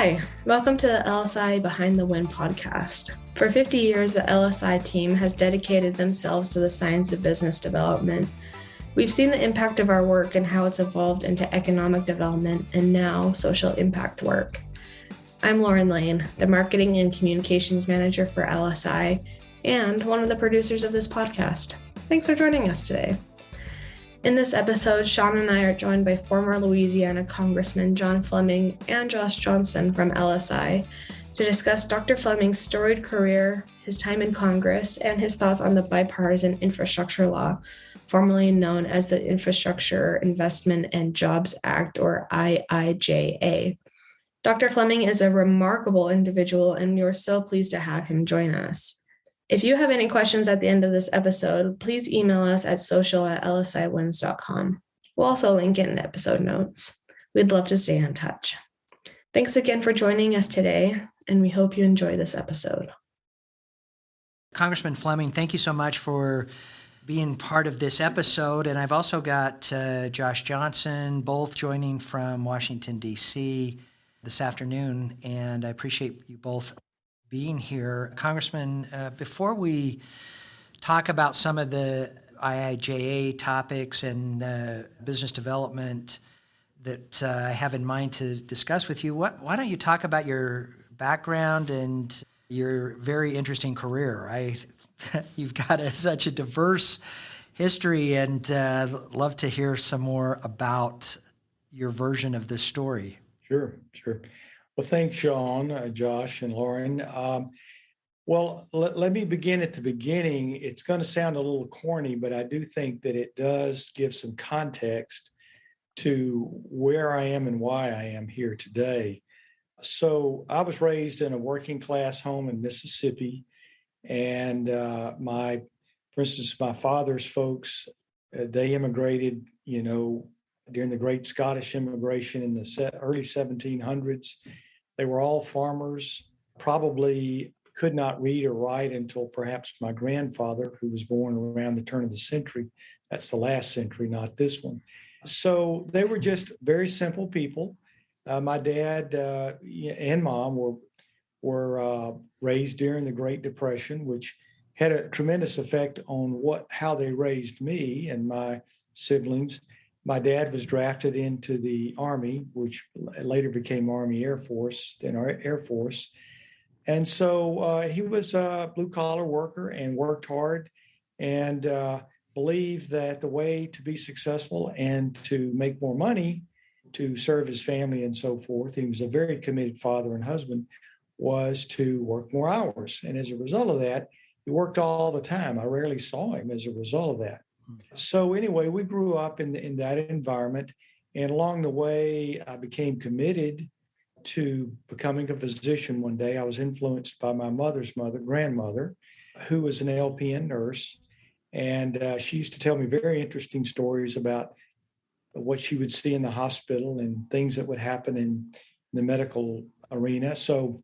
Hi, welcome to the LSI Behind the Wind podcast. For 50 years, the LSI team has dedicated themselves to the science of business development. We've seen the impact of our work and how it's evolved into economic development and now social impact work. I'm Lauren Lane, the Marketing and Communications Manager for LSI and one of the producers of this podcast. Thanks for joining us today. In this episode, Sean and I are joined by former Louisiana Congressman John Fleming and Josh Johnson from LSI to discuss Dr. Fleming's storied career, his time in Congress, and his thoughts on the Bipartisan Infrastructure Law, formerly known as the Infrastructure Investment and Jobs Act, or IIJA. Dr. Fleming is a remarkable individual, and we are so pleased to have him join us. If you have any questions at the end of this episode, please email us at social@lsiwins.com. We'll also link it in the episode notes. We'd love to stay in touch. Thanks again for joining us today, and we hope you enjoy this episode. Congressman Fleming, thank you so much for being part of this episode. And I've also got Josh Johnson, both joining from Washington, D.C. this afternoon, and I appreciate you both being here. Congressman, before we talk about some of the IIJA topics and business development that I have in mind to discuss with you, why don't you talk about your background and your very interesting career? You've got such a diverse history, and love to hear some more about your version of this story. Sure. Well, thanks, Sean, Josh, and Lauren. Let me begin at the beginning. It's going to sound a little corny, but I do think that it does give some context to where I am and why I am here today. So I was raised in a working class home in Mississippi, and my father's folks, they immigrated, during the Great Scottish Immigration in the early 1700s. They were all farmers, probably could not read or write until perhaps my grandfather, who was born around the turn of the century. That's the last century, not this one. So they were just very simple people. My dad and mom were raised during the Great Depression, which had a tremendous effect on how they raised me and my siblings. My dad was drafted into the Army, which later became Army Air Force, then our Air Force. And so he was a blue-collar worker and worked hard and believed that the way to be successful and to make more money, to serve his family and so forth, he was a very committed father and husband, was to work more hours. And as a result of that, he worked all the time. I rarely saw him as a result of that. So anyway, we grew up in that environment, and along the way, I became committed to becoming a physician one day. I was influenced by my mother's grandmother, who was an LPN nurse, and she used to tell me very interesting stories about what she would see in the hospital and things that would happen in the medical arena. So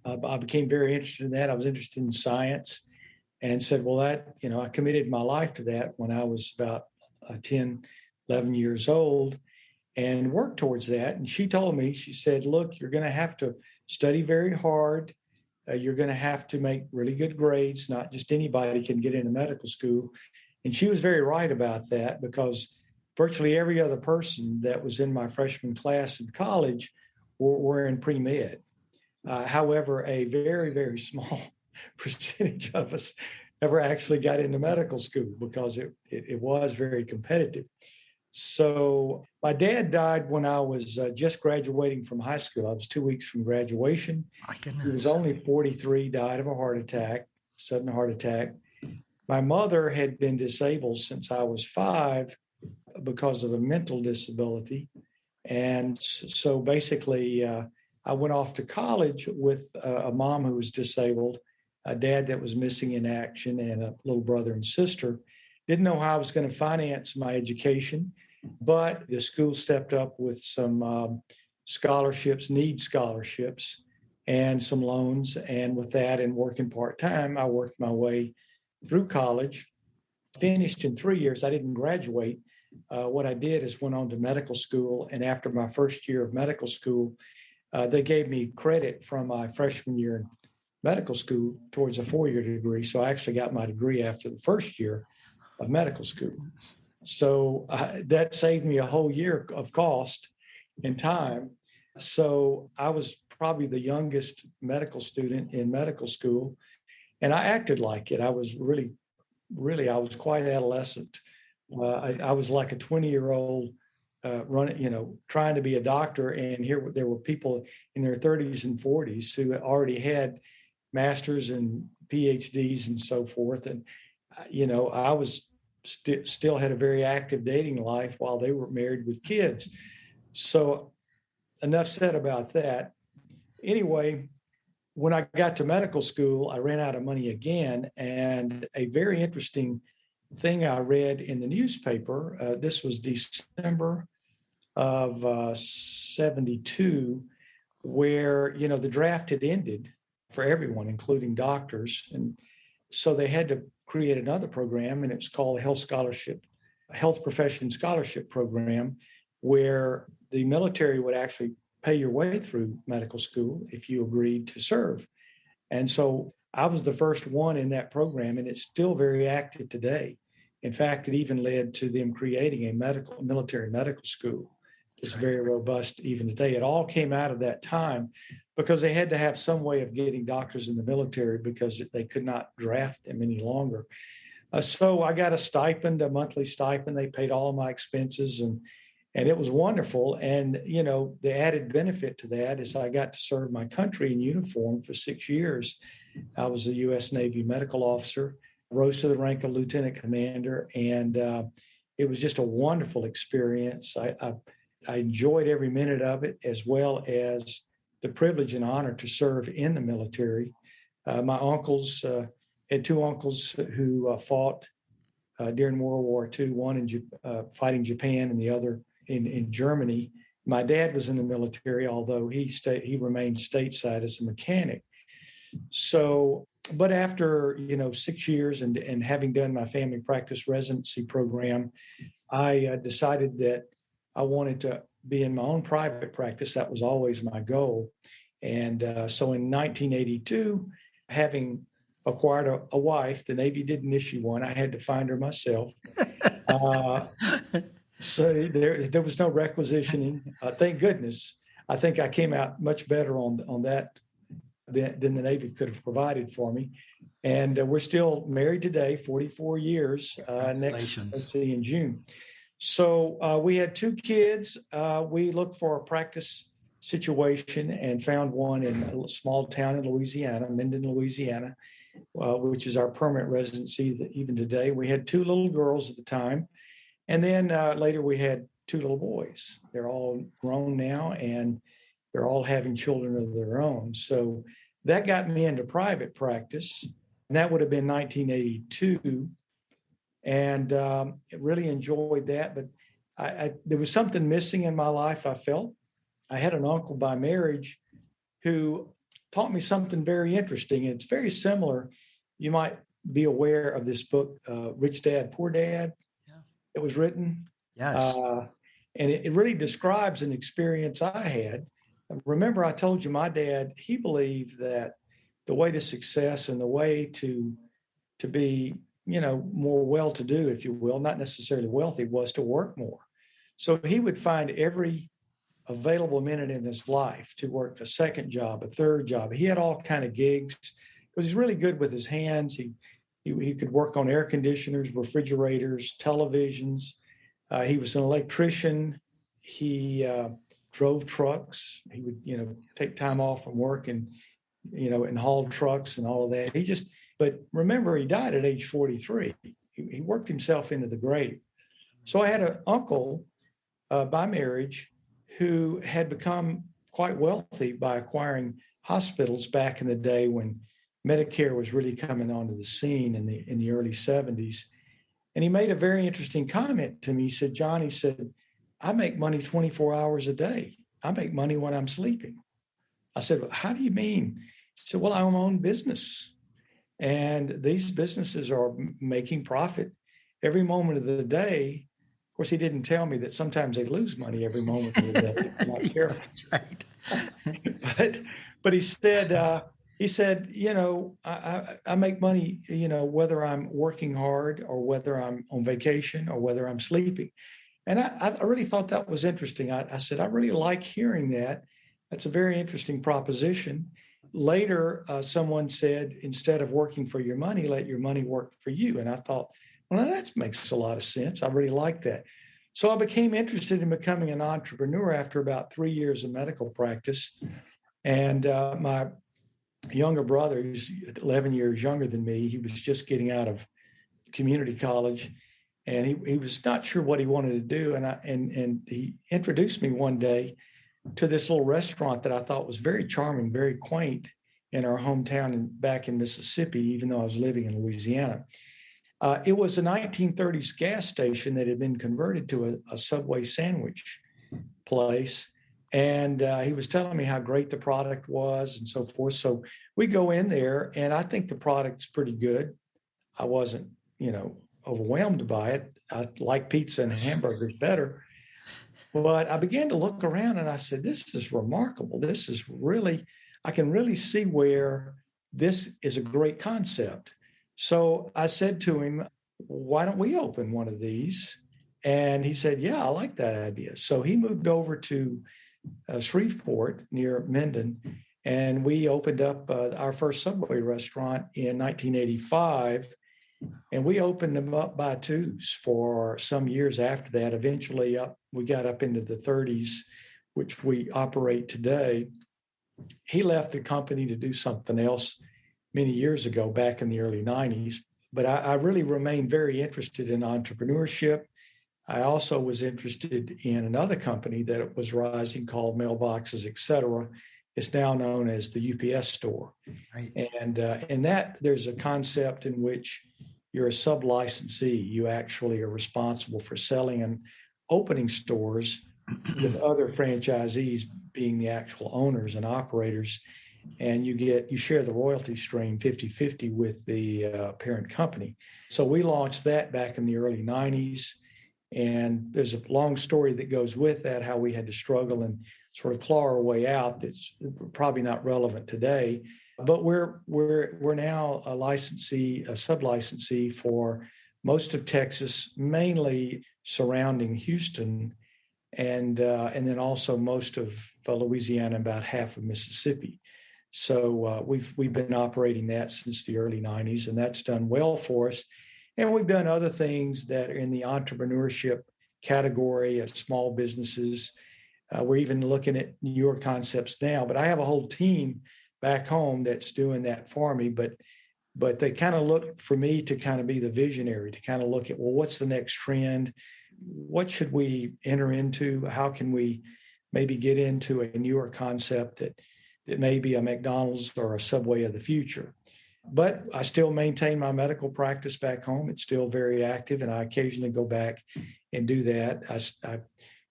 I became very interested in that. I was interested in science. And said, I committed my life to that when I was about 10, 11 years old and worked towards that. And she told me, she said, look, you're going to have to study very hard. You're going to have to make really good grades. Not just anybody can get into medical school. And she was very right about that, because virtually every other person that was in my freshman class in college were in pre-med. However, a very, very small percentage of us ever actually got into medical school because it was very competitive. So my dad died when I was just graduating from high school. I was 2 weeks from graduation. My goodness. He was only 43, died of a sudden heart attack. My mother had been disabled since I was 5 because of a mental disability. And so basically, I went off to college with a mom who was disabled, a dad that was missing in action, and a little brother and sister. Didn't know how I was going to finance my education, but the school stepped up with some scholarships, and some loans. And with that and working part-time, I worked my way through college, finished in 3 years. I didn't graduate. What I did is went on to medical school. And after my first year of medical school, they gave me credit from my freshman year in medical school towards a 4-year degree. So I actually got my degree after the first year of medical school. So that saved me a whole year of cost and time. So I was probably the youngest medical student in medical school, and I acted like it. I was really, I was quite adolescent. I was like a 20-year-old running, trying to be a doctor. And here there were people in their 30s and 40s who already had masters and PhDs and so forth. And, I was still had a very active dating life while they were married with kids. So enough said about that. Anyway, when I got to medical school, I ran out of money again. And a very interesting thing I read in the newspaper, this was December of 72, where, the draft had ended for everyone, including doctors. And so they had to create another program, and it was called the Health Profession Scholarship Program, where the military would actually pay your way through medical school if you agreed to serve. And so I was the first one in that program, and it's still very active today. In fact, it even led to them creating a military medical school. It's very robust even today. It all came out of that time because they had to have some way of getting doctors in the military because they could not draft them any longer. So I got a monthly stipend. They paid all of my expenses, and it was wonderful. And, the added benefit to that is I got to serve my country in uniform for 6 years. I was a U.S. Navy medical officer, rose to the rank of lieutenant commander, and it was just a wonderful experience. I enjoyed every minute of it, as well as the privilege and honor to serve in the military. My uncles, had two uncles who fought during World War II, one fighting Japan and the other in Germany. My dad was in the military, although he remained stateside as a mechanic. So, but after 6 years and having done my family practice residency program, I decided that I wanted to be in my own private practice. That was always my goal. And so in 1982, having acquired a wife, the Navy didn't issue one. I had to find her myself. So there was no requisitioning. Thank goodness. I think I came out much better on that than the Navy could have provided for me. And we're still married today, 44 years, next in June. So we had 2 kids. We looked for a practice situation and found one in a small town in Louisiana, Minden, Louisiana, which is our permanent residency even today. We had 2 little girls at the time. And then later we had 2 little boys. They're all grown now, and they're all having children of their own. So that got me into private practice. And that would have been 1982. And really enjoyed that. But there was something missing in my life, I felt. I had an uncle by marriage who taught me something very interesting. It's very similar. You might be aware of this book, Rich Dad, Poor Dad. Yeah. It was written. Yes. And it really describes an experience I had. Remember, I told you my dad, he believed that the way to success and the way to be more well-to-do, if you will, not necessarily wealthy, was to work more. So he would find every available minute in his life to work a second job, a third job. He had all kind of gigs because he's really good with his hands. He could work on air conditioners, refrigerators, televisions. He was an electrician. He drove trucks. He would, take time off from work and haul trucks and all of that. But remember, he died at age 43. He worked himself into the grave. So I had an uncle by marriage who had become quite wealthy by acquiring hospitals back in the day when Medicare was really coming onto the scene in the early 70s. And he made a very interesting comment to me. He said, John, I make money 24 hours a day. I make money when I'm sleeping. I said, well, how do you mean? He said, well, I own my own business. And these businesses are making profit every moment of the day. Of course, he didn't tell me that sometimes they lose money every moment of the day if you're not careful. That's right. but he said, I make money, whether I'm working hard or whether I'm on vacation or whether I'm sleeping. And I really thought that was interesting. I said, I really like hearing that. That's a very interesting proposition. Later, someone said, instead of working for your money, let your money work for you. And I thought, well, that makes a lot of sense. I really like that. So I became interested in becoming an entrepreneur after about 3 years of medical practice. And my younger brother, who's 11 years younger than me, he was just getting out of community college. And he was not sure what he wanted to do. And he introduced me one day to this little restaurant that I thought was very charming, very quaint in our hometown and back in Mississippi, even though I was living in Louisiana. It was a 1930s gas station that had been converted to a Subway sandwich place. And he was telling me how great the product was and so forth. So we go in there, and I think the product's pretty good. I wasn't, overwhelmed by it. I like pizza and hamburgers better. But I began to look around and I said, this is remarkable. This is really, I can really see where this is a great concept. So I said to him, why don't we open one of these? And he said, yeah, I like that idea. So he moved over to Shreveport near Minden, and we opened up our first Subway restaurant in 1985. And we opened them up by twos for some years after that. Eventually, we got up into the 30s, which we operate today. He left the company to do something else many years ago, back in the early 90s. But I really remained very interested in entrepreneurship. I also was interested in another company that was rising called Mailboxes, et cetera. It's now known as the UPS store. Right. And in that, there's a concept in which you're a sub-licensee. You actually are responsible for selling and opening stores with other franchisees being the actual owners and operators. And you share the royalty stream 50-50 with the parent company. So we launched that back in the early 90s. And there's a long story that goes with that, how we had to struggle and sort of claw our way out. That's probably not relevant today. But we're now a licensee, a sub-licensee for most of Texas, mainly surrounding Houston, and then also most of Louisiana, about half of Mississippi. So we've been operating that since the early 90s, and that's done well for us. And we've done other things that are in the entrepreneurship category of small businesses. We're even looking at newer concepts now, but I have a whole team back home that's doing that for me. But they kind of look for me to kind of be the visionary, to kind of look at, well, what's the next trend? What should we enter into? How can we maybe get into a newer concept that may be a McDonald's or a Subway of the future? But I still maintain my medical practice back home. It's still very active, and I occasionally go back and do that. I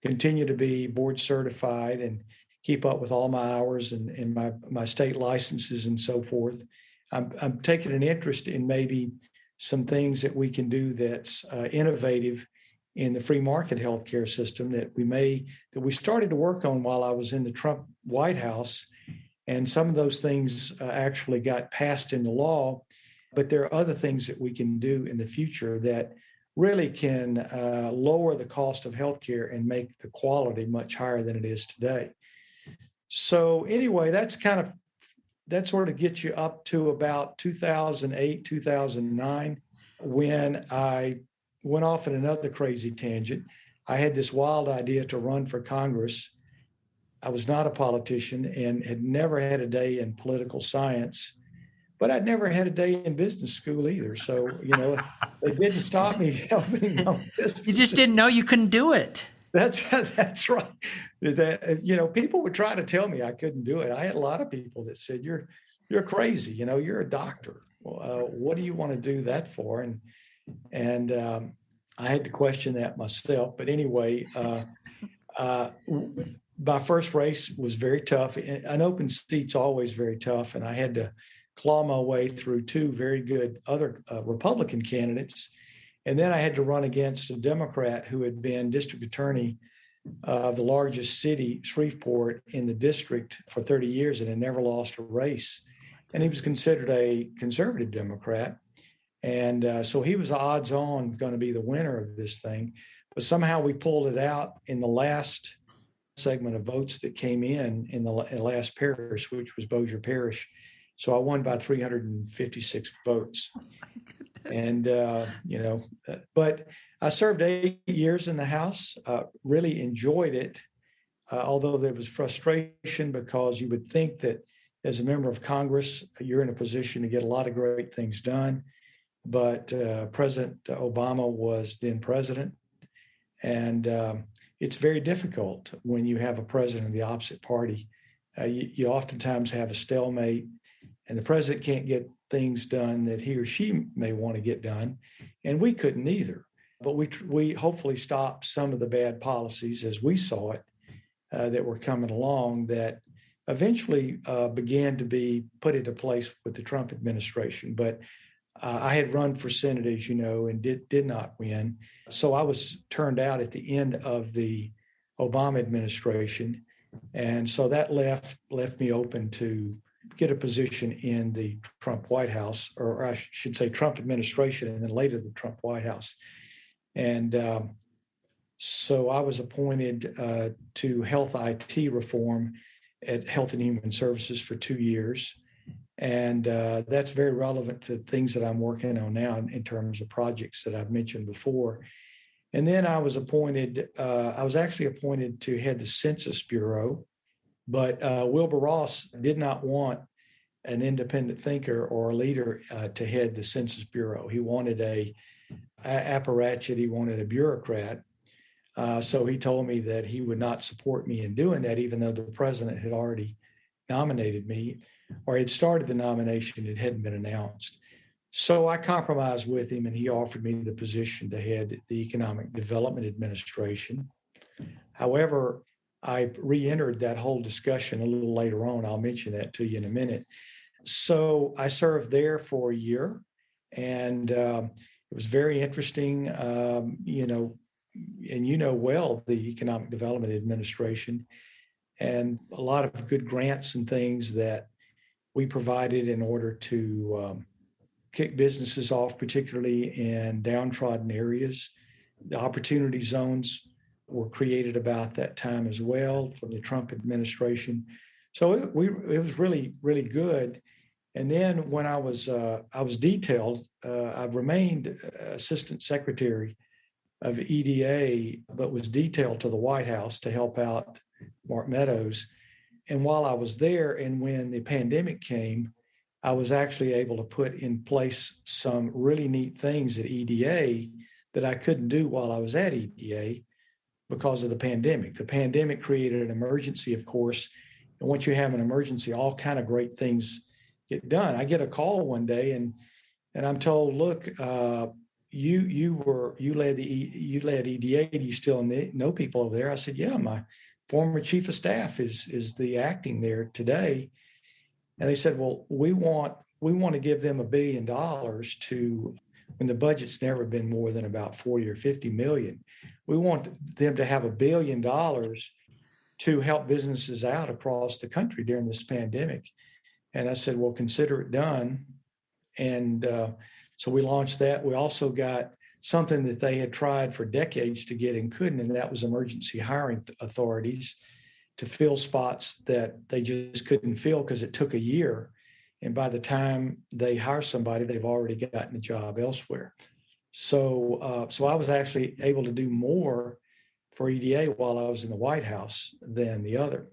continue to be board certified and keep up with all my hours and my state licenses and so forth. I'm taking an interest in maybe some things that we can do that's innovative in the free market healthcare system that we started to work on while I was in the Trump White House. And some of those things actually got passed into law, but there are other things that we can do in the future that really can lower the cost of healthcare and make the quality much higher than it is today. So anyway, that sort of gets you up to about 2008, 2009, when I went off in another crazy tangent. I had this wild idea to run for Congress. I was not a politician and had never had a day in political science, but I'd never had a day in business school either. So, they didn't stop me helping young businesses. You just didn't know you couldn't do it. That's right. People would try to tell me I couldn't do it. I had a lot of people that said, you're crazy. You're a doctor. What do you want to do that for? And I had to question that myself. But anyway, my first race was very tough. An open seat's always very tough. And I had to claw my way through two very good other Republican candidates. And then I had to run against a Democrat who had been district attorney of the largest city, Shreveport, in the district for 30 years and had never lost a race. And he was considered a conservative Democrat. And so he was odds on going to be the winner of this thing. But somehow we pulled it out in the last segment of votes that came in the last parish, which was Bossier Parish. So I won by 356 votes. And, but I served 8 years in the House, really enjoyed it, although there was frustration because you would think that as a member of Congress, you're in a position to get a lot of great things done. But President Obama was then president. And it's very difficult when you have a president of the opposite party. You oftentimes have a stalemate, and the president can't get things done that he or she may want to get done. And we couldn't either. But we hopefully stopped some of the bad policies as we saw it that were coming along that eventually began to be put into place with the Trump administration. But I had run for Senate, as you know, and did not win. So I was turned out at the end of the Obama administration. And so that left me open to get a position in the Trump White House, or I should say Trump administration, and then later the Trump White House. And so I was appointed to health IT reform at Health and Human Services for 2 years. And that's very relevant to things that I'm working on now in terms of projects that I've mentioned before. And then I was actually appointed to head the Census Bureau, but Wilbur Ross did not want an independent thinker or a leader to head the Census Bureau. He wanted a apparatchik, he wanted a bureaucrat. So he told me that he would not support me in doing that, even though the president had already nominated me, or had started the nomination, it hadn't been announced. So I compromised with him, and he offered me the position to head the Economic Development Administration. However, I re-entered that whole discussion a little later on. I'll mention that to you in a minute. So I served there for a year, and it was very interesting, and well, the Economic Development Administration, and a lot of good grants and things that we provided in order to kick businesses off, particularly in downtrodden areas. The opportunity zones were created about that time as well from the Trump administration. So it was really, really good. And then when I was detailed, I've remained Assistant Secretary of EDA, but was detailed to the White House to help out Mark Meadows. And while I was there, and when the pandemic came, I was actually able to put in place some really neat things at EDA that I couldn't do while I was at EDA because of the pandemic. The pandemic created an emergency, of course. And once you have an emergency, all kind of great things get done. I get a call one day and I'm told, look, you led EDA. Do you still know people over there? I said, yeah, my former chief of staff is the acting there today. And they said, well, we want to give them $1 billion to, when the budget's never been more than about 40 or 50 million. We want them to have $1 billion to help businesses out across the country during this pandemic. And I said, well, consider it done. And so we launched that. We also got something that they had tried for decades to get and couldn't, and that was emergency hiring authorities to fill spots that they just couldn't fill because it took a year. And by the time they hire somebody, they've already gotten a job elsewhere. So I was actually able to do more for EDA while I was in the White House than the other.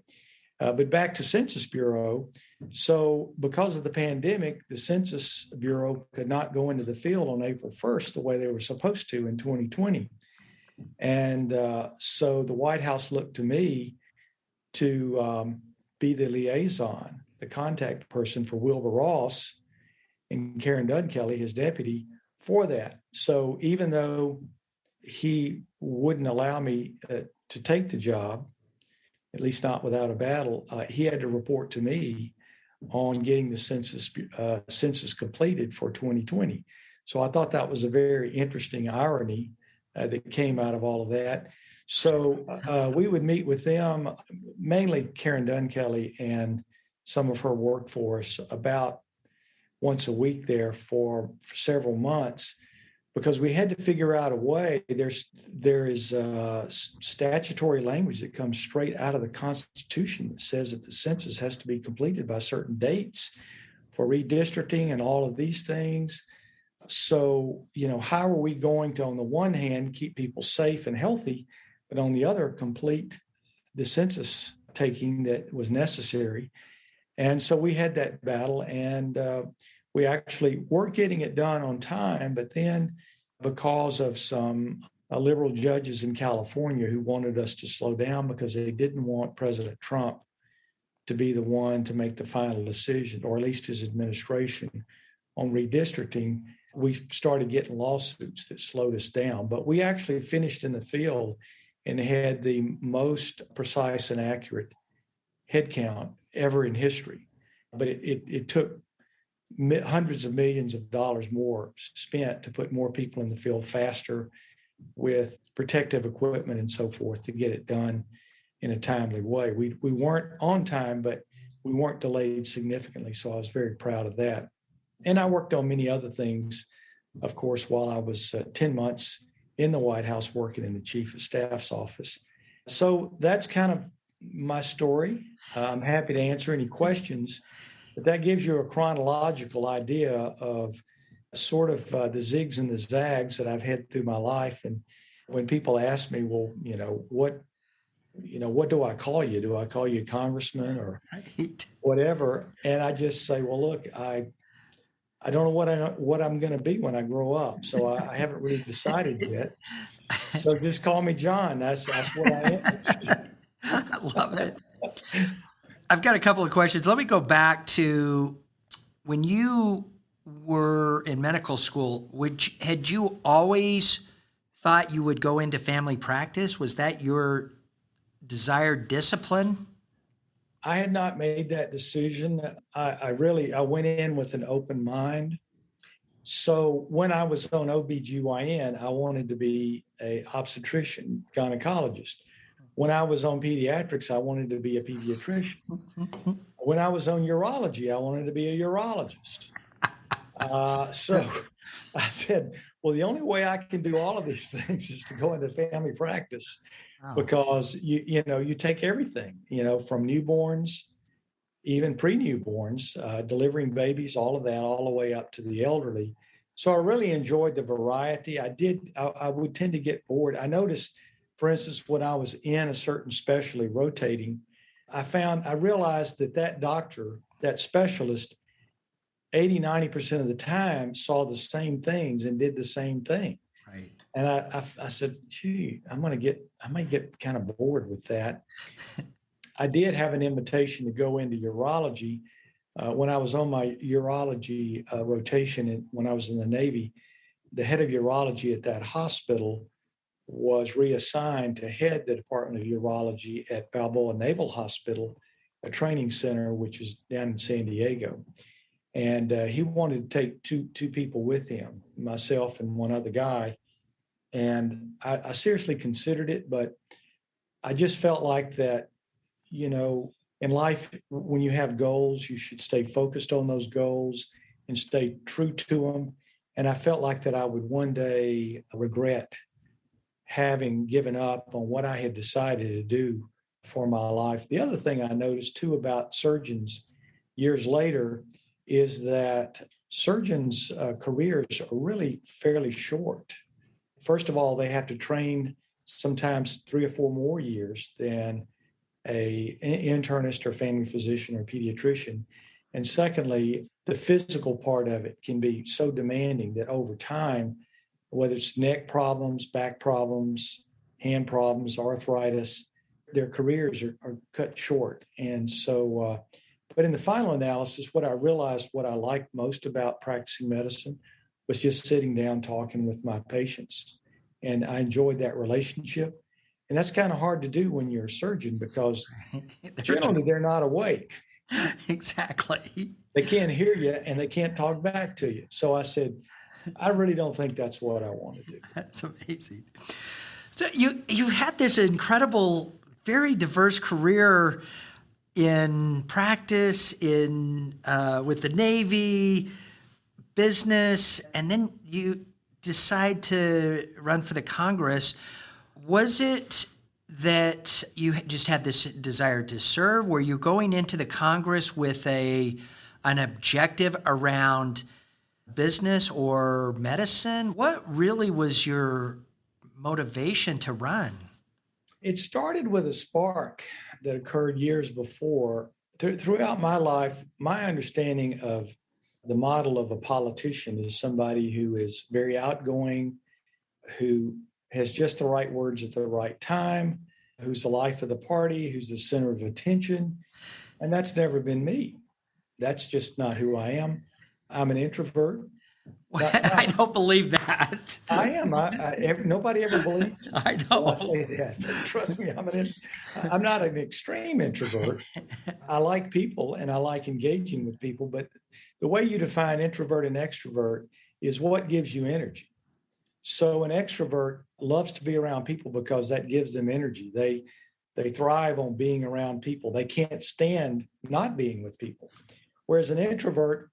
But back to Census Bureau. So because of the pandemic, the Census Bureau could not go into the field on April 1st the way they were supposed to in 2020. And so the White House looked to me to be the liaison, the contact person for Wilbur Ross and Karen Dunkelly, his deputy, for that. So even though he wouldn't allow me to take the job, at least not without a battle, he had to report to me on getting the census completed for 2020. So I thought that was a very interesting irony that came out of all of that. So we would meet with them, mainly Karen Dunkelly and some of her workforce, about once a week there for several months, because we had to figure out a way. There is statutory language that comes straight out of the Constitution that says that the census has to be completed by certain dates for redistricting and all of these things. So, how are we going to, on the one hand, keep people safe and healthy, but on the other, complete the census taking that was necessary? And so we had that battle, and we actually were getting it done on time. But then, because of some liberal judges in California who wanted us to slow down because they didn't want President Trump to be the one to make the final decision, or at least his administration, on redistricting, we started getting lawsuits that slowed us down. But we actually finished in the field and had the most precise and accurate head count ever in history. But it took hundreds of millions of dollars more spent to put more people in the field faster with protective equipment and so forth to get it done in a timely way. We weren't on time, but we weren't delayed significantly. So I was very proud of that. And I worked on many other things, of course, while I was 10 months in the White House working in the Chief of Staff's office. So that's kind of my story. I'm happy to answer any questions, but that gives you a chronological idea of sort of the zigs and the zags that I've had through my life. And when people ask me, well, what do I call you? Do I call you congressman or whatever? And I just say, well, look, I don't know what I'm going to be when I grow up. So I haven't really decided yet. So just call me John. That's what I am. I love it. I've got a couple of questions. Let me go back to when you were in medical school. Had you always thought you would go into family practice? Was that your desired discipline? I had not made that decision. I went in with an open mind. So when I was on OBGYN, I wanted to be an obstetrician, gynecologist. When I was on pediatrics, I wanted to be a pediatrician. When I was on urology, I wanted to be a urologist. So I said, well, the only way I can do all of these things is to go into family practice. Wow. Because you take everything, from newborns, even pre-newborns, delivering babies, all of that, all the way up to the elderly. So I really enjoyed the variety. I would tend to get bored. I noticed, for instance, when I was in a certain specialty rotating, I realized that doctor, that specialist, 80-90% of the time saw the same things and did the same thing. Right. And I said, gee, I might get kind of bored with that. I did have an invitation to go into urology when I was on my urology rotation. And when I was in the Navy, the head of urology at that hospital was reassigned to head the Department of Urology at Balboa Naval Hospital, a training center, which is down in San Diego. And he wanted to take two people with him, myself and one other guy. And I seriously considered it, but I just felt like that, in life, when you have goals, you should stay focused on those goals and stay true to them. And I felt like that I would one day regret having given up on what I had decided to do for my life. The other thing I noticed too about surgeons years later is that surgeons' careers are really fairly short. First of all, they have to train sometimes 3 or 4 more years than an internist or family physician or pediatrician. And secondly, the physical part of it can be so demanding that over time, whether it's neck problems, back problems, hand problems, arthritis, their careers are cut short. And so, but in the final analysis, what I realized, what I liked most about practicing medicine was just sitting down, talking with my patients. And I enjoyed that relationship. And that's kind of hard to do when you're a surgeon because generally they're not awake. Exactly. They can't hear you and they can't talk back to you. So I said, I really don't think that's what I want to do. That's amazing. So you had this incredible, very diverse career in practice, in with the Navy, business, and then you decide to run for the Congress. Was it that you just had this desire to serve? Were you going into the Congress with an objective around business or medicine? What really was your motivation to run? It started with a spark that occurred years before. Throughout my life, my understanding of the model of a politician is somebody who is very outgoing, who has just the right words at the right time, who's the life of the party, who's the center of attention. And that's never been me. That's just not who I am. I'm an introvert. I don't believe that. I am. Nobody ever believes me. I know. I say that. Trust me, I'm not an extreme introvert. I like people and I like engaging with people, but the way you define introvert and extrovert is what gives you energy. So an extrovert loves to be around people because that gives them energy. They thrive on being around people. They can't stand not being with people. Whereas an introvert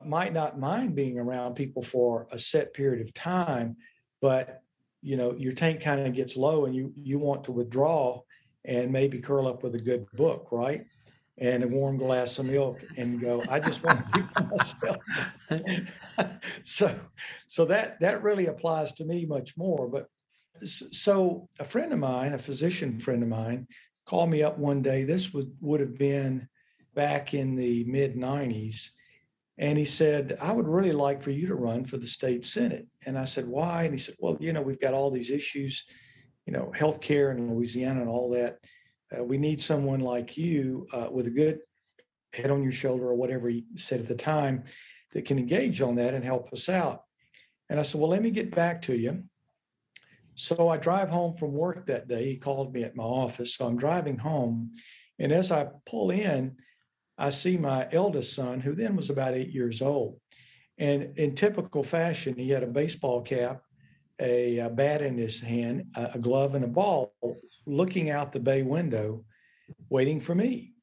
might not mind being around people for a set period of time, but your tank kind of gets low and you want to withdraw and maybe curl up with a good book, right? And a warm glass of milk and go, I just want to be by myself. So that really applies to me much more. But so a friend of mine, a physician friend of mine, called me up one day. This would have been back in the mid-90s. And he said, I would really like for you to run for the state Senate. And I said, why? And he said, well, we've got all these issues, healthcare in Louisiana and all that. We need someone like you with a good head on your shoulder or whatever he said at the time that can engage on that and help us out. And I said, well, let me get back to you. So I drive home from work that day. He called me at my office. So I'm driving home. And as I pull in, I see my eldest son, who then was about 8 years old. And in typical fashion, he had a baseball cap, a bat in his hand, a glove, and a ball, looking out the bay window, waiting for me.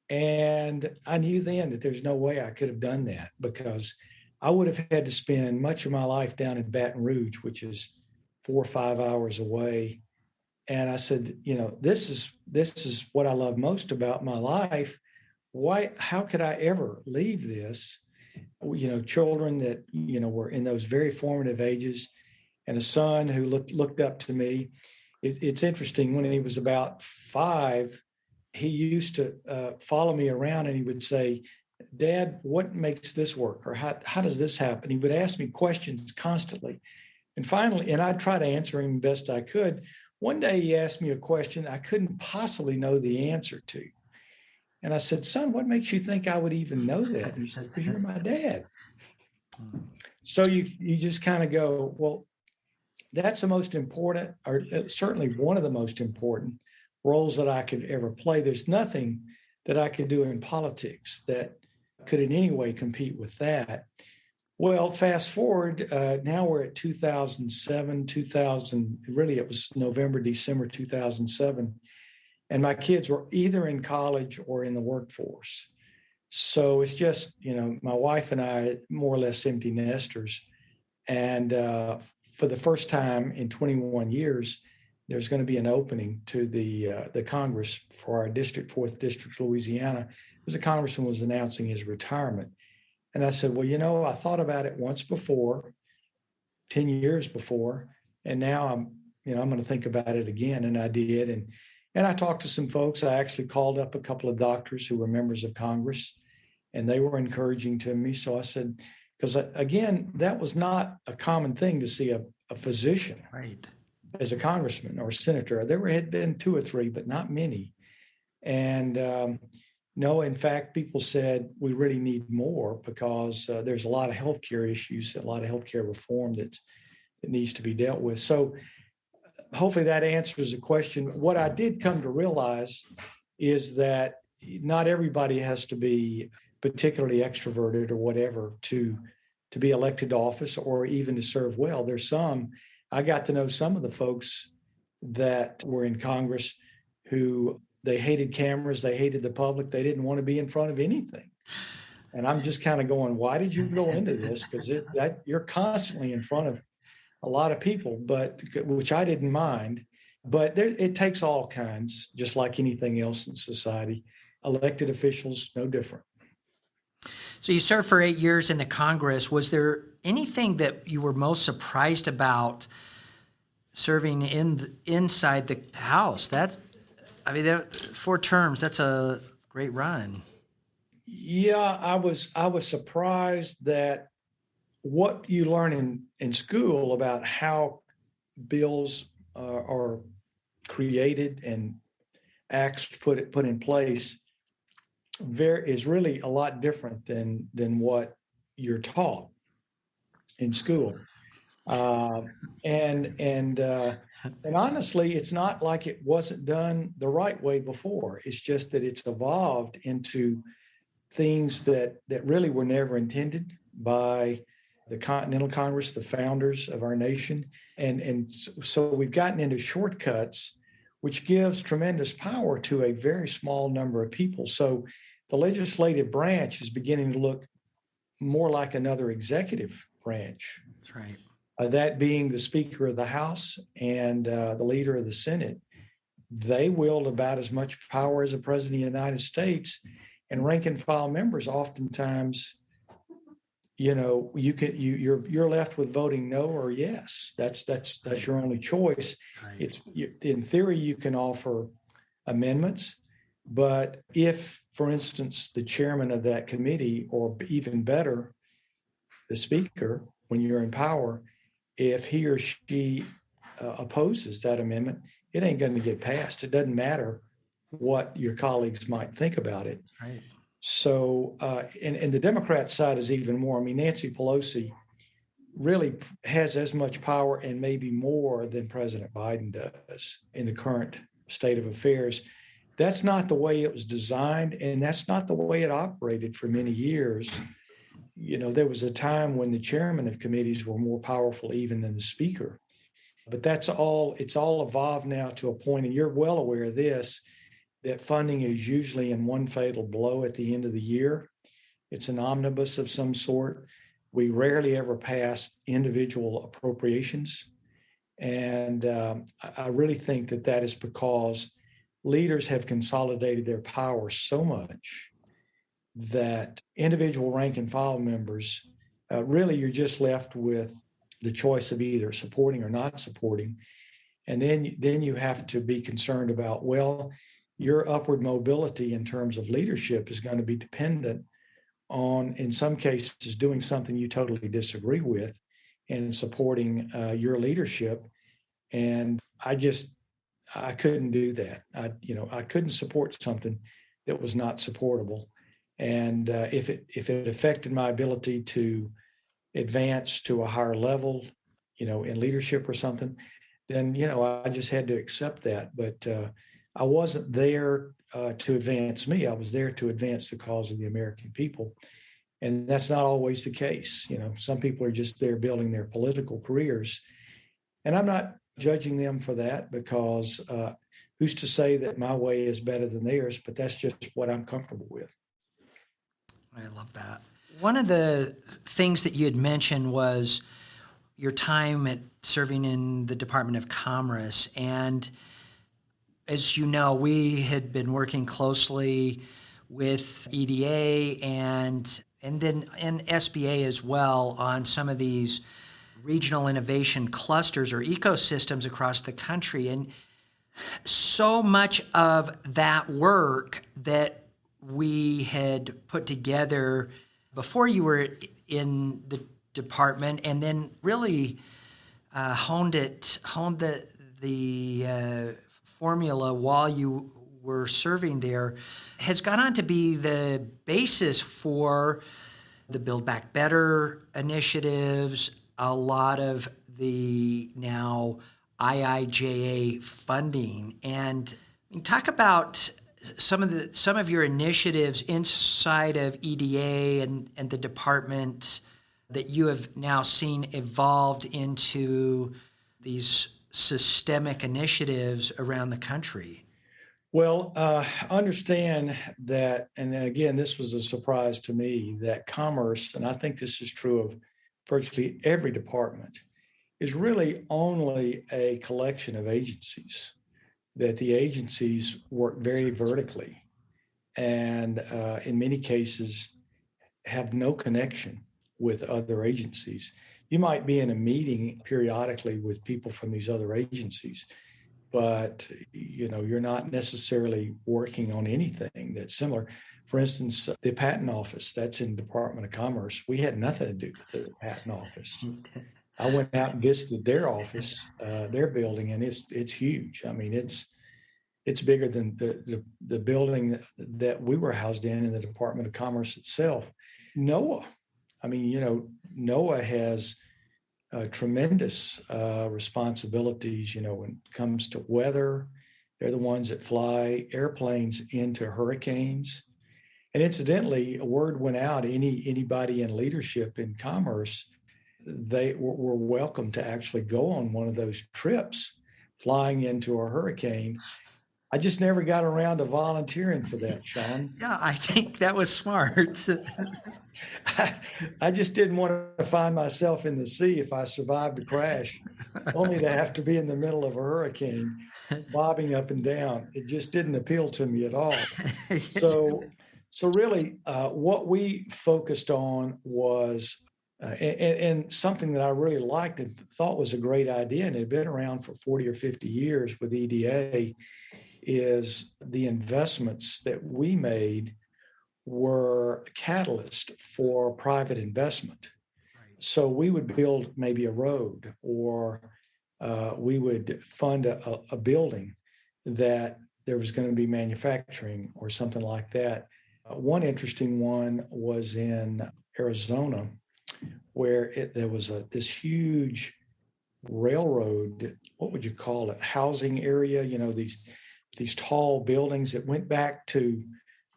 And I knew then that there's no way I could have done that because I would have had to spend much of my life down in Baton Rouge, which is 4 or 5 hours away. And I said, this is what I love most about my life. How could I ever leave this? Children that, were in those very formative ages and a son who looked up to me. It's interesting. When he was about 5, he used to follow me around and he would say, Dad, what makes this work? Or how does this happen? He would ask me questions constantly. And finally, and I'd try to answer him best I could. One day he asked me a question I couldn't possibly know the answer to. And I said, son, what makes you think I would even know that? And he said, well, you're my dad. So you just kind of go, well, that's the most important, or certainly one of the most important roles that I could ever play. There's nothing that I could do in politics that could in any way compete with that. Well, fast forward, now we're at 2007, really it was November, December 2007. And my kids were either in college or in the workforce. So it's just, my wife and I, more or less empty nesters. And for the first time in 21 years, there's going to be an opening to the Congress for our district, 4th District, Louisiana, because the congressman was announcing his retirement. And I said, well, I thought about it once before, 10 years before, and now I'm going to think about it again. And I did. And I talked to some folks. I actually called up a couple of doctors who were members of Congress, and they were encouraging to me. So I said, because again, that was not a common thing to see a physician Right. as a congressman or senator. There had been 2 or 3, but not many. And no, in fact, people said we really need more because there's a lot of healthcare issues, a lot of healthcare reform that needs to be dealt with. So hopefully that answers the question. What I did come to realize is that not everybody has to be particularly extroverted or whatever to to be elected to office or even to serve well. I got to know some of the folks that were in Congress who they hated cameras, they hated the public, they didn't want to be in front of anything. And I'm just kind of going, why did you go into this? Because you're constantly in front of a lot of people, which I didn't mind. But it takes all kinds, just like anything else in society. Elected officials, no different. So you served for 8 years in the Congress. Was there anything that you were most surprised about serving inside the House? 4 terms, that's a great run. Yeah, I was surprised that what you learn in school about how bills are created and acts put in place is really a lot different than what you're taught in school. And honestly, it's not like it wasn't done the right way before. It's just that it's evolved into things that really were never intended by the Continental Congress, the founders of our nation. And so we've gotten into shortcuts, which gives tremendous power to a very small number of people. So the legislative branch is beginning to look more like another executive branch. That's right. That being the Speaker of the House and the leader of the Senate. They wield about as much power as the President of the United States. And rank and file members oftentimes, you're left with voting no or yes. That's your only choice. Right. In theory, you can offer amendments, but if, for instance, the chairman of that committee, or even better, the speaker, when you're in power, if he or she opposes that amendment, it ain't going to get passed. It doesn't matter what your colleagues might think about it. Right. So, and the Democrat side is even more. I mean, Nancy Pelosi really has as much power and maybe more than President Biden does in the current state of affairs. That's not the way it was designed, and that's not the way it operated for many years. There was a time when the chairman of committees were more powerful even than the speaker. But it's all evolved now to a point, and you're well aware of this, that funding is usually in one fatal blow at the end of the year. It's an omnibus of some sort. We rarely ever pass individual appropriations. And I really think that is because leaders have consolidated their power so much that individual rank and file members, really you're just left with the choice of either supporting or not supporting. And then you have to be concerned about, your upward mobility in terms of leadership is going to be dependent on, in some cases, doing something you totally disagree with and supporting your leadership. And I couldn't do that. I couldn't support something that was not supportable. And if it affected my ability to advance to a higher level, in leadership or something, then, I just had to accept that. But I wasn't there to advance me. I was there to advance the cause of the American people. And that's not always the case. Some people are just there building their political careers. And I'm not judging them for that, because who's to say that my way is better than theirs? But that's just what I'm comfortable with. I love that. One of the things that you had mentioned was your time at serving in the Department of Commerce. And as you know, we had been working closely with EDA and SBA as well on some of these regional innovation clusters or ecosystems across the country. And so much of that work that we had put together before you were in the department, and then really honed the formula while you were serving there, has gone on to be the basis for the Build Back Better initiatives, a lot of the now IIJA funding. And talk about some of your initiatives inside of EDA and the department that you have now seen evolved into these systemic initiatives around the country? Well, understand that, and again, this was a surprise to me, that commerce, and I think this is true of virtually every department, is really only a collection of agencies, that the agencies work very vertically and in many cases have no connection with other agencies. You might be in a meeting periodically with people from these other agencies, but you're not necessarily working on anything that's similar. For instance, the patent office, that's in Department of Commerce. We had nothing to do with the patent office. I went out and visited their office, their building, and it's huge. I mean, it's bigger than the building that we were housed in the Department of Commerce itself. NOAA, NOAA has tremendous responsibilities, when it comes to weather. They're the ones that fly airplanes into hurricanes. And incidentally, a word went out, anybody in leadership in commerce, they were welcome to actually go on one of those trips flying into a hurricane. I just never got around to volunteering for that, Sean. Yeah, I think that was smart. I just didn't want to find myself in the sea if I survived a crash, only to have to be in the middle of a hurricane, bobbing up and down. It just didn't appeal to me at all. So really, what we focused on was, and something that I really liked and thought was a great idea, and it had been around for 40 or 50 years with EDA, is the investments that we made were a catalyst for private investment. So we would build maybe a road, or we would fund a building that there was going to be manufacturing or something like that. One interesting one was in Arizona, where there was this huge railroad, what would you call it, housing area, these tall buildings that went back to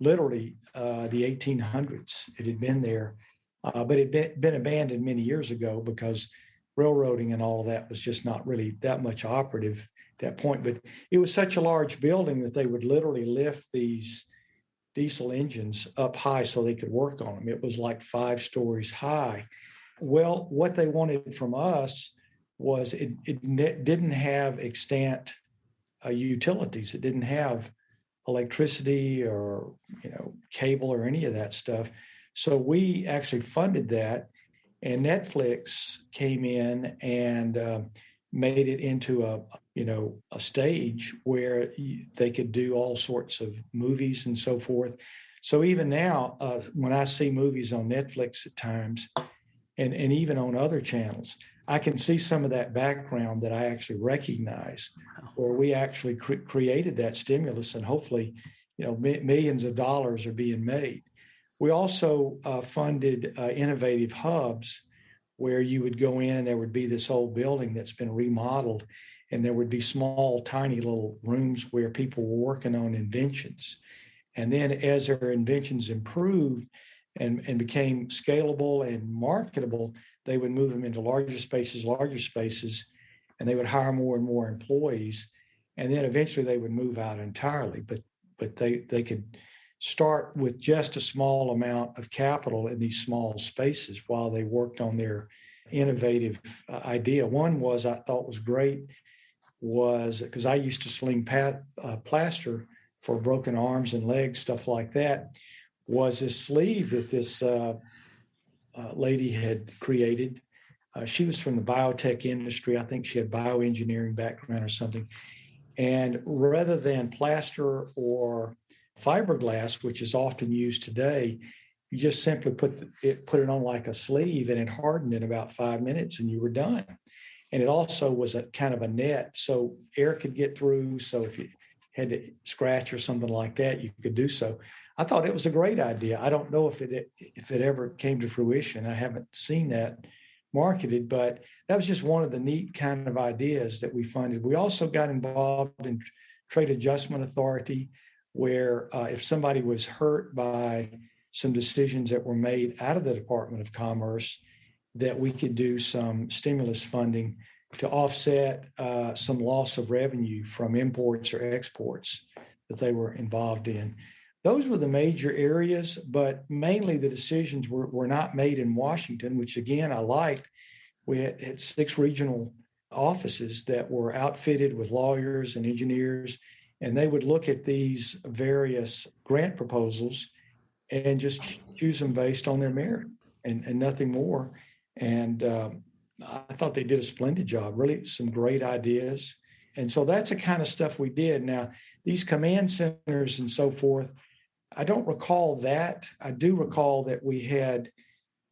literally the 1800s. It had been there, but it had been abandoned many years ago because railroading and all of that was just not really that much operative at that point. But it was such a large building that they would literally lift these diesel engines up high so they could work on them. It was like 5 stories high. Well, what they wanted from us was it didn't have extant utilities. It didn't have electricity or cable or any of that stuff. So we actually funded that, and Netflix came in and made it into a stage where they could do all sorts of movies and so forth. So even now, when I see movies on Netflix at times, and even on other channels, I can see some of that background that I actually recognize, where we actually created that stimulus, and hopefully, millions of dollars are being made. We also funded innovative hubs, where you would go in and there would be this old building that's been remodeled, and there would be small, tiny little rooms where people were working on inventions. And then as their inventions improved and became scalable and marketable, they would move them into larger spaces, and they would hire more and more employees. And then eventually they would move out entirely. But they could start with just a small amount of capital in these small spaces while they worked on their innovative idea. One was, I thought was great, was because I used to sling plaster for broken arms and legs, stuff like that, was this sleeve that this lady had created. She was from the biotech industry. I think she had bioengineering background or something. And rather than plaster or fiberglass, which is often used today, you just simply put it on like a sleeve, and it hardened in about 5 minutes, and you were done. And it also was a kind of a net, so air could get through. So if you had to scratch or something like that, you could do so. I thought it was a great idea. I don't know if it ever came to fruition. I haven't seen that marketed, but that was just one of the neat kind of ideas that we funded. We also got involved in Trade Adjustment Authority, where if somebody was hurt by some decisions that were made out of the Department of Commerce, that we could do some stimulus funding to offset some loss of revenue from imports or exports that they were involved in. Those were the major areas, but mainly the decisions were not made in Washington, which again, I liked. We had 6 regional offices that were outfitted with lawyers and engineers, and they would look at these various grant proposals and just choose them based on their merit and nothing more. And I thought they did a splendid job, really some great ideas. And so that's the kind of stuff we did. Now, these command centers and so forth, I don't recall that. I do recall that we had,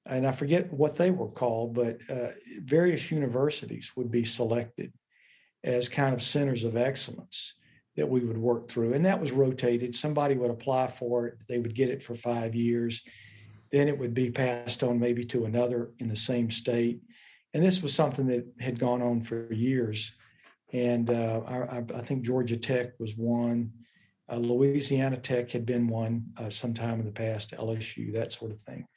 and I forget what they were called, but various universities would be selected as kind of centers of excellence that we would work through. And that was rotated. Somebody would apply for it. They would get it for 5 years. Then it would be passed on maybe to another in the same state. And this was something that had gone on for years. And I think Georgia Tech was one. Louisiana Tech had been one sometime in the past, LSU, that sort of thing.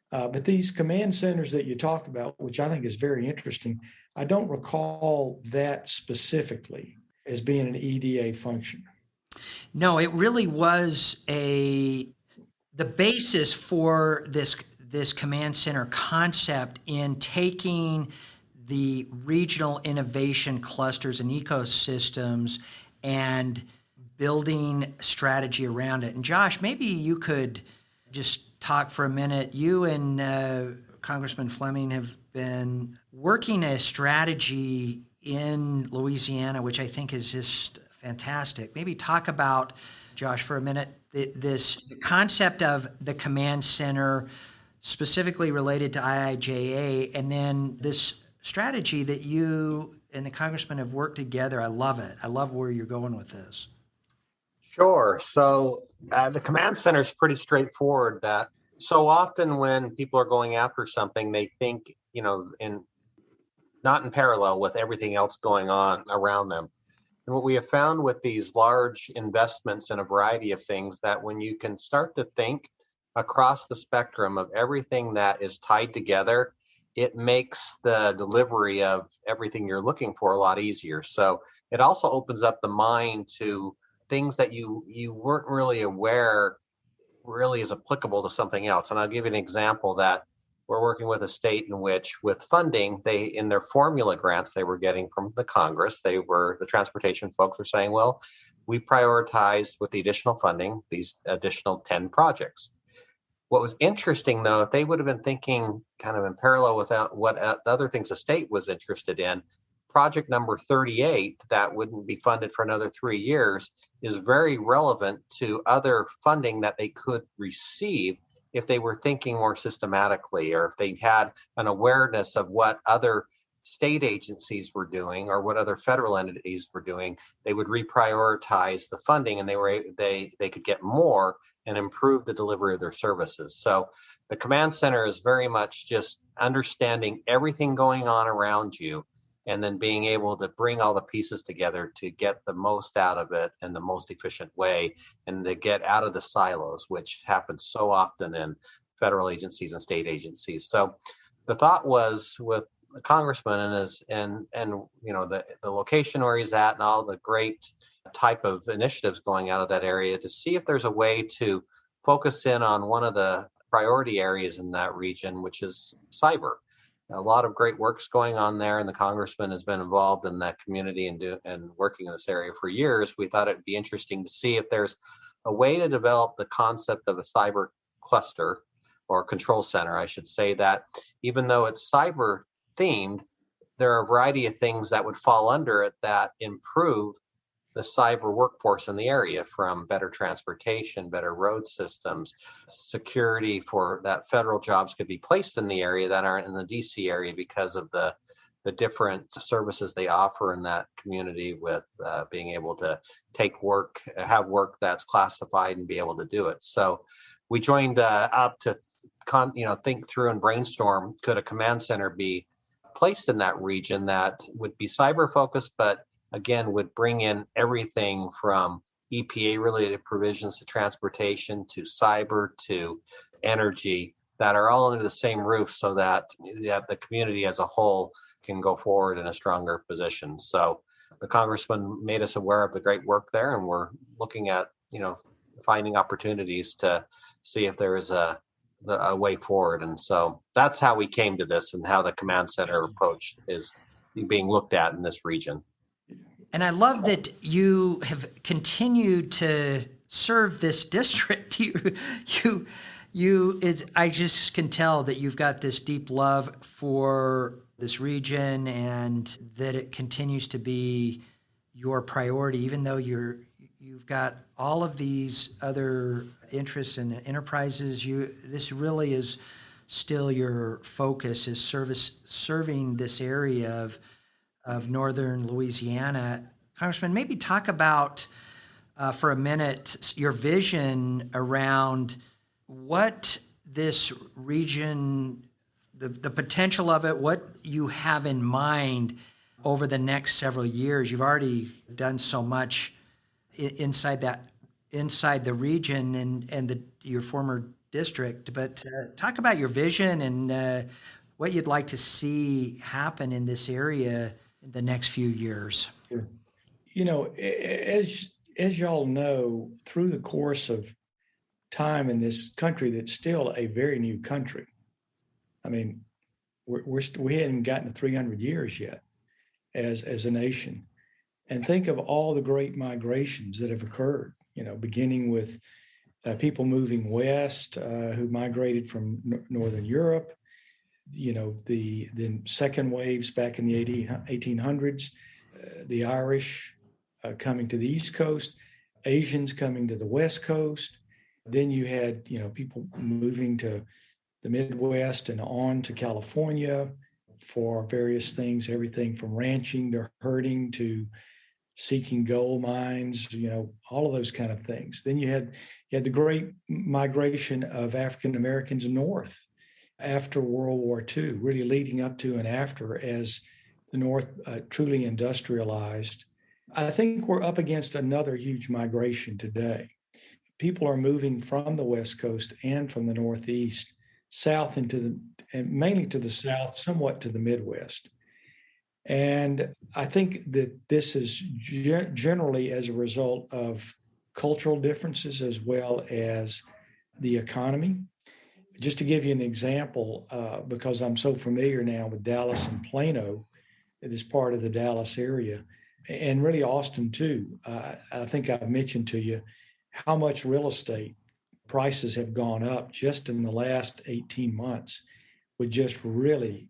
But these command centers that you talk about, which I think is very interesting, I don't recall that specifically as being an EDA function. No, it really was the basis for this command center concept in taking the regional innovation clusters and ecosystems and building strategy around it. And Josh, maybe you could just talk for a minute. You and Congressman Fleming have been working a strategy in Louisiana, which I think is just fantastic. Maybe talk about, Josh, for a minute, this concept of the command center specifically related to IIJA, and then this strategy that you and the congressman have worked together. I love it. I love where you're going with this. Sure. So the command center is pretty straightforward. That so often when people are going after something, they think, not in parallel with everything else going on around them. And what we have found with these large investments in a variety of things, that when you can start to think across the spectrum of everything that is tied together, it makes the delivery of everything you're looking for a lot easier. So it also opens up the mind to things that you weren't really aware really is applicable to something else. And I'll give you an example that we're working with a state in which, with funding, they, in their formula grants they were getting from the Congress, the transportation folks were saying, well, we prioritized with the additional funding these additional 10 projects. What was interesting, though, if they would have been thinking kind of in parallel with what the other things the state was interested in, project number 38 that wouldn't be funded for another 3 years is very relevant to other funding that they could receive if they were thinking more systematically, or if they had an awareness of what other state agencies were doing or what other federal entities were doing. They would reprioritize the funding, and they could get more and improve the delivery of their services. So the command center is very much just understanding everything going on around you, and then being able to bring all the pieces together to get the most out of it in the most efficient way, and to get out of the silos, which happens so often in federal agencies and state agencies. So the thought was, with the congressman and the location where he's at and all the great type of initiatives going out of that area, to see if there's a way to focus in on one of the priority areas in that region, which is cyber. A lot of great work's going on there, and the congressman has been involved in that community and working in this area for years. We thought it'd be interesting to see if there's a way to develop the concept of a cyber cluster, or control center, I should say, that even though it's cyber themed, there are a variety of things that would fall under it that improve the cyber workforce in the area, from better transportation, better road systems, security, for that federal jobs could be placed in the area that aren't in the DC area because of the different services they offer in that community, with being able to have work that's classified and be able to do it. So we joined up to think through and brainstorm, could a command center be placed in that region that would be cyber focused, but again, would bring in everything from EPA related provisions to transportation, to cyber, to energy, that are all under the same roof so that the community as a whole can go forward in a stronger position. So the congressman made us aware of the great work there, and we're looking at, finding opportunities to see if there is a way forward. And so that's how we came to this, and how the command center approach is being looked at in this region. And I love that you have continued to serve this district. I just can tell that you've got this deep love for this region, and that it continues to be your priority, even though you've got all of these other interests and enterprises. This really is still your focus, is serving this area of northern Louisiana. Congressman, maybe talk about for a minute your vision around what this region, the potential of it, what you have in mind over the next several years. You've already done so much inside the region and your former district, but talk about your vision and what you'd like to see happen in this area in the next few years. Sure. As y'all know, through the course of time in this country, that's still a very new country. I mean, we hadn't gotten to 300 years yet as a nation. And think of all the great migrations that have occurred, beginning with people moving west who migrated from Northern Europe, the second waves back in the 1800s, the Irish coming to the East Coast, Asians coming to the West Coast. Then you had, people moving to the Midwest and on to California for various things, everything from ranching to herding to seeking gold mines, all of those kind of things. Then you had the great migration of African Americans north after World War II, really leading up to and after, as the North truly industrialized. I think we're up against another huge migration today. People are moving from the West Coast and from the Northeast south and mainly to the South, somewhat to the Midwest. And I think that this is generally as a result of cultural differences as well as the economy. Just to give you an example, because I'm so familiar now with Dallas and Plano, this part of the Dallas area, and really Austin too. I think I've mentioned to you how much real estate prices have gone up just in the last 18 months would just really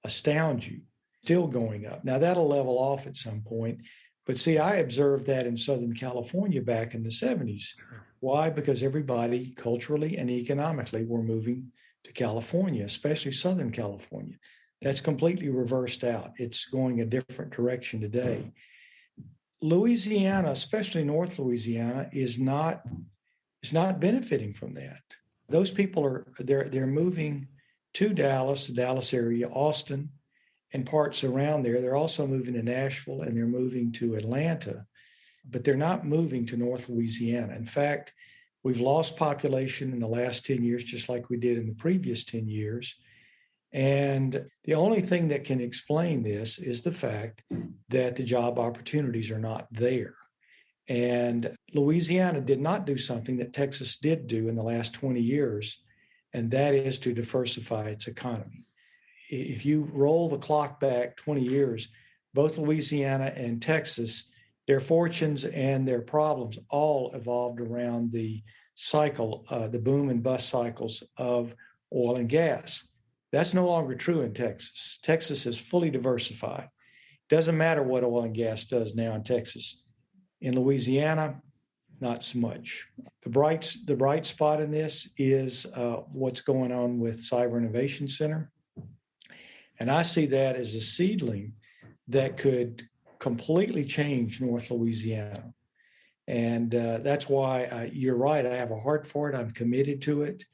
astound you. Still going up. Now that'll level off at some point. But see, I observed that in Southern California back in the 70s. Why? Because everybody culturally and economically were moving to California, especially Southern California. That's completely reversed out. It's going a different direction today. Louisiana, especially North Louisiana, is not benefiting from that. Those people they're moving to Dallas, the Dallas area, Austin, and parts around there. They're also moving to Nashville and they're moving to Atlanta, but they're not moving to North Louisiana. In fact, we've lost population in the last 10 years, just like we did in the previous 10 years. And the only thing that can explain this is the fact that the job opportunities are not there. And Louisiana did not do something that Texas did do in the last 20 years, and that is to diversify its economy. If you roll the clock back 20 years, both Louisiana and Texas, their fortunes and their problems all evolved around the cycle, the boom and bust cycles of oil and gas. That's no longer true in Texas. Texas is fully diversified. Doesn't matter what oil and gas does now in Texas. In Louisiana, not so much. The bright spot in this is what's going on with Cyber Innovation Center. And I see that as a seedling that could completely change North Louisiana. And that's why you're right. I have a heart for it. I'm committed to it.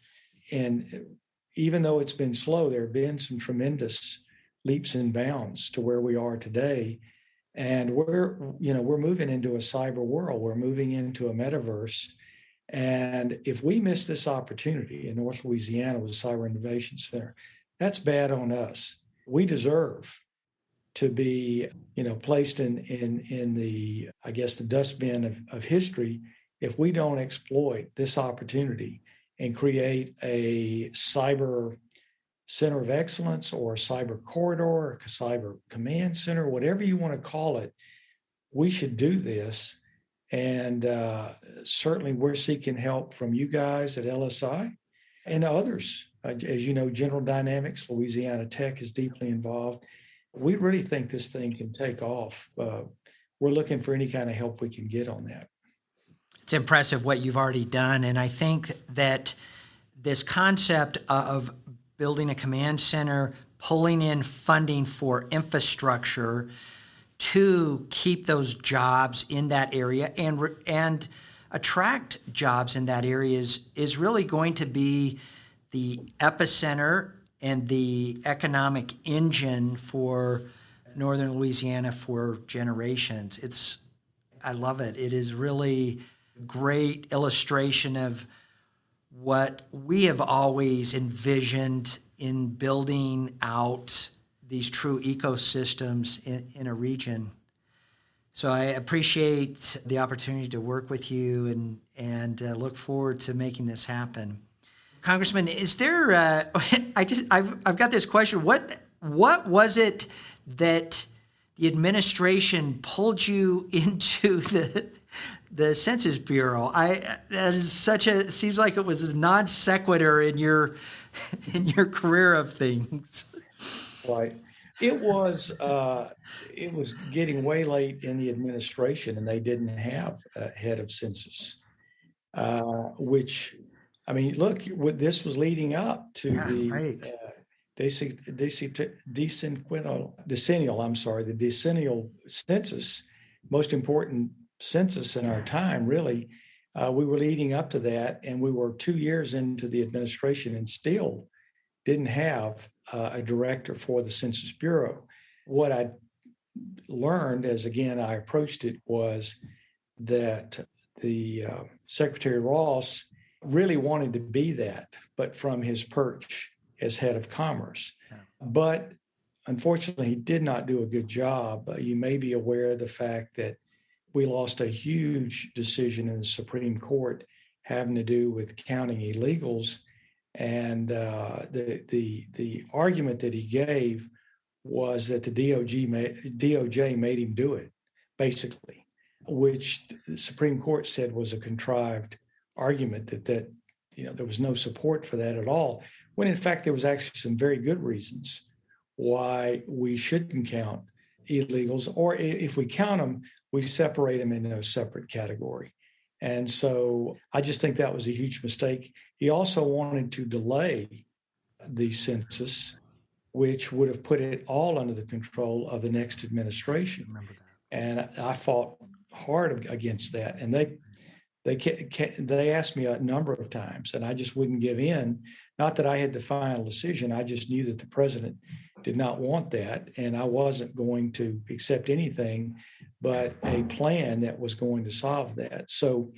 And even though it's been slow, there have been some tremendous leaps and bounds to where we are today. And we're moving into a cyber world. We're moving into a metaverse. And if we miss this opportunity in North Louisiana with Cyber Innovation Center, that's bad on us. We deserve to be, placed in the, I guess, the dustbin of history if we don't exploit this opportunity and create a cyber center of excellence or a cyber corridor or a cyber command center, whatever you want to call it. We should do this. And certainly we're seeking help from you guys at LSI and others. As you know, General Dynamics, Louisiana Tech is deeply involved. We really think this thing can take off. We're looking for any kind of help we can get on that. It's impressive what you've already done. And I think that this concept of building a command center, pulling in funding for infrastructure to keep those jobs in that area and attract jobs in that area is really going to be the epicenter and the economic engine for Northern Louisiana for generations. I love it. It is really a great illustration of what we have always envisioned in building out these true ecosystems in a region. So I appreciate the opportunity to work with you and look forward to making this happen. Congressman, is there? I've got this question. What was it that the administration pulled you into the Census Bureau? That is seems like it was a non sequitur in your career of things. Right. It was getting way late in the administration, and they didn't have a head of census, which, I mean, look, this was leading up to the decennial census, most important census in our time, really. We were leading up to that, and we were 2 years into the administration and still didn't have a director for the Census Bureau. What I learned as, again, I approached it was that the Secretary Ross really wanted to be that, but from his perch as head of commerce. Yeah. But unfortunately, he did not do a good job. You may be aware of the fact that we lost a huge decision in the Supreme Court having to do with counting illegals. And the argument that he gave was that the DOJ made him do it, basically, which the Supreme Court said was a contrived argument that there was no support for that at all, when in fact there was actually some very good reasons why we shouldn't count illegals, or if we count them, we separate them into a separate category. And so I just think that was a huge mistake. He also wanted to delay the census, which would have put it all under the control of the next administration. Remember that. And I fought hard against that. And they asked me a number of times, and I just wouldn't give in. Not that I had the final decision. I just knew that the president did not want that, and I wasn't going to accept anything but a plan that was going to solve that. So,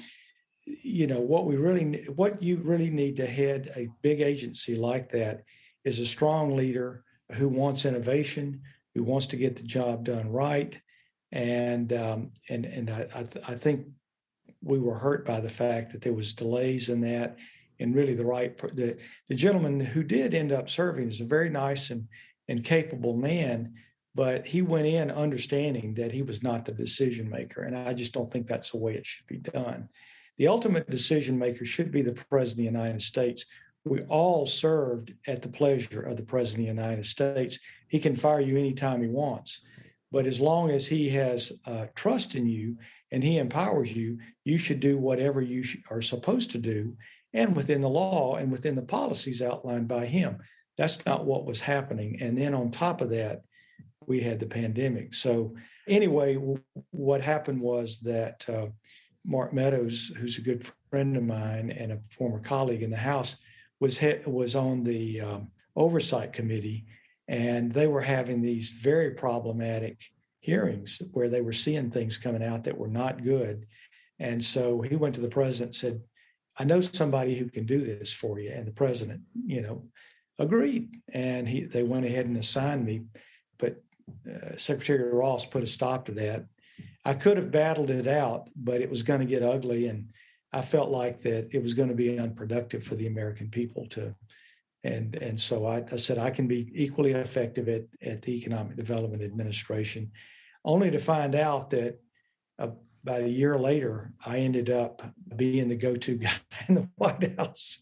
what you really need to head a big agency like that is a strong leader who wants innovation, who wants to get the job done right, and I think we were hurt by the fact that there was delays in that, and really the gentleman who did end up serving is a very nice and capable man, but he went in understanding that he was not the decision maker. And I just don't think that's the way it should be done. The ultimate decision maker should be the President of the United States. We all served at the pleasure of the President of the United States. He can fire you anytime he wants, but as long as he has trust in you and he empowers you, you should do whatever you are supposed to do, and within the law and within the policies outlined by him. That's not what was happening. And then on top of that, we had the pandemic. So anyway, what happened was that Mark Meadows, who's a good friend of mine and a former colleague in the House, was on the oversight committee, and they were having these very problematic hearings where they were seeing things coming out that were not good. And so he went to the president and said, I know somebody who can do this for you. And the president, agreed. And they went ahead and assigned me. But Secretary Ross put a stop to that. I could have battled it out, but it was going to get ugly. And I felt like that it was going to be unproductive for the American people and so I said I can be equally effective at the Economic Development Administration, only to find out that about a year later, I ended up being the go-to guy in the White House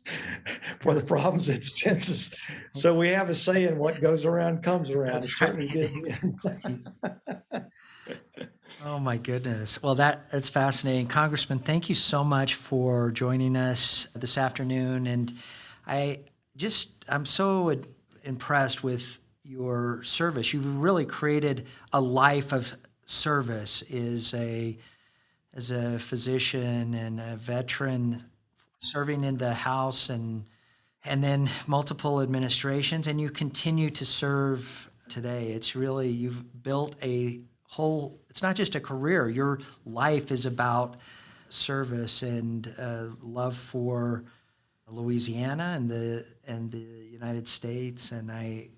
for the problems at Census. So we have a saying, what goes around comes around. That's it certainly right. did. Oh my goodness. Well, that's fascinating. Congressman, thank you so much for joining us this afternoon. And I'm so impressed with your service. You've really created a life of service as a physician and a veteran serving in the House and then multiple administrations, and you continue to serve today. It's really, you've built it's not just a career. Your life is about service and love for Louisiana and the United States. And I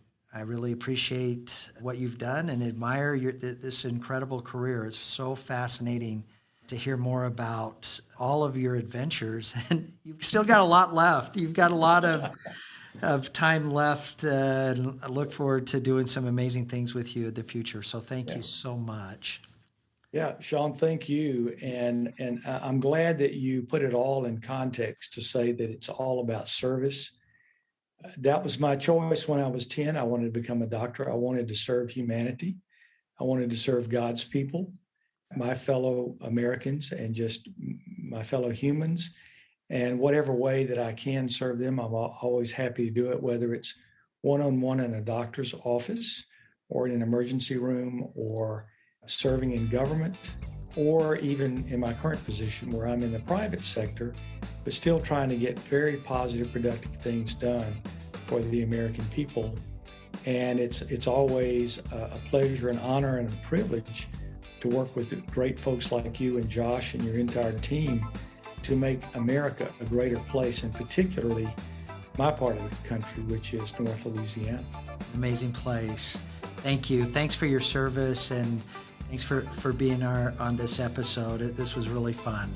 really appreciate what you've done and admire this incredible career. It's so fascinating to hear more about all of your adventures. And you've still got a lot left. You've got a lot of time left. And I look forward to doing some amazing things with you in the future. So thank you so much. Yeah, Sean, thank you. And I'm glad that you put it all in context to say that it's all about service. That was my choice when I was 10. I wanted to become a doctor. I wanted to serve humanity. I wanted to serve God's people, my fellow Americans, and just my fellow humans. And whatever way that I can serve them, I'm always happy to do it, whether it's one-on-one in a doctor's office or in an emergency room or serving in government, or even in my current position where I'm in the private sector, but still trying to get very positive, productive things done for the American people. And it's always a pleasure, an honor, and a privilege to work with great folks like you and Josh and your entire team to make America a greater place, and particularly my part of the country, which is North Louisiana. Amazing place. Thank you. Thanks for your service, and thanks for being on this episode. This was really fun.